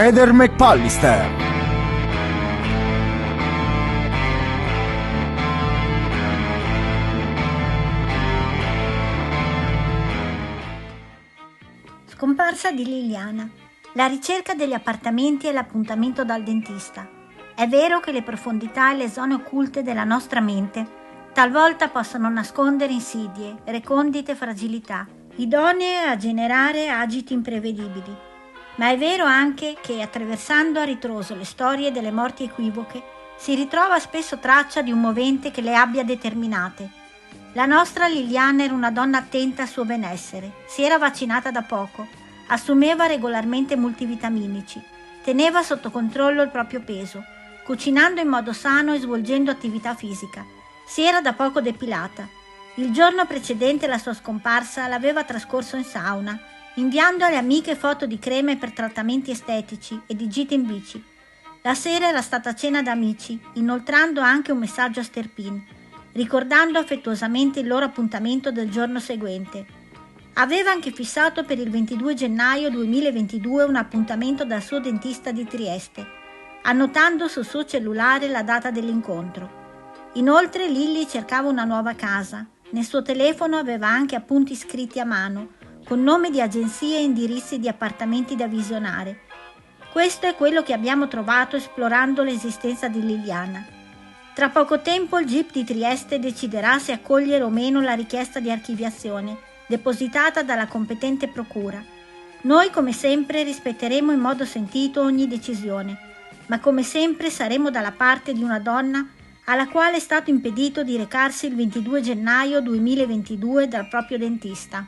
Heather McPallister. Scomparsa di Liliana. La ricerca degli appartamenti e l'appuntamento dal dentista. È vero che le profondità e le zone occulte della nostra mente talvolta possono nascondere insidie, recondite fragilità, idonee a generare agiti imprevedibili. Ma è vero anche che, attraversando a ritroso le storie delle morti equivoche, si ritrova spesso traccia di un movente che le abbia determinate. La nostra Liliana era una donna attenta al suo benessere, si era vaccinata da poco, assumeva regolarmente multivitaminici, teneva sotto controllo il proprio peso, cucinando in modo sano e svolgendo attività fisica. Si era da poco depilata. Il giorno precedente la sua scomparsa l'aveva trascorso in sauna, inviando alle amiche foto di creme per trattamenti estetici e di gite in bici. La sera era stata a cena da amici, inoltrando anche un messaggio a Sterpin, ricordando affettuosamente il loro appuntamento del giorno seguente. Aveva anche fissato per il 22 gennaio 2022 un appuntamento dal suo dentista di Trieste, annotando sul suo cellulare la data dell'incontro. Inoltre Lilly cercava una nuova casa. Nel suo telefono aveva anche appunti scritti a mano, con nome di agenzie e indirizzi di appartamenti da visionare. Questo è quello che abbiamo trovato esplorando l'esistenza di Liliana. Tra poco tempo il GIP di Trieste deciderà se accogliere o meno la richiesta di archiviazione, depositata dalla competente procura. Noi, come sempre, rispetteremo in modo sentito ogni decisione, ma come sempre saremo dalla parte di una donna alla quale è stato impedito di recarsi il 22 gennaio 2022 dal proprio dentista.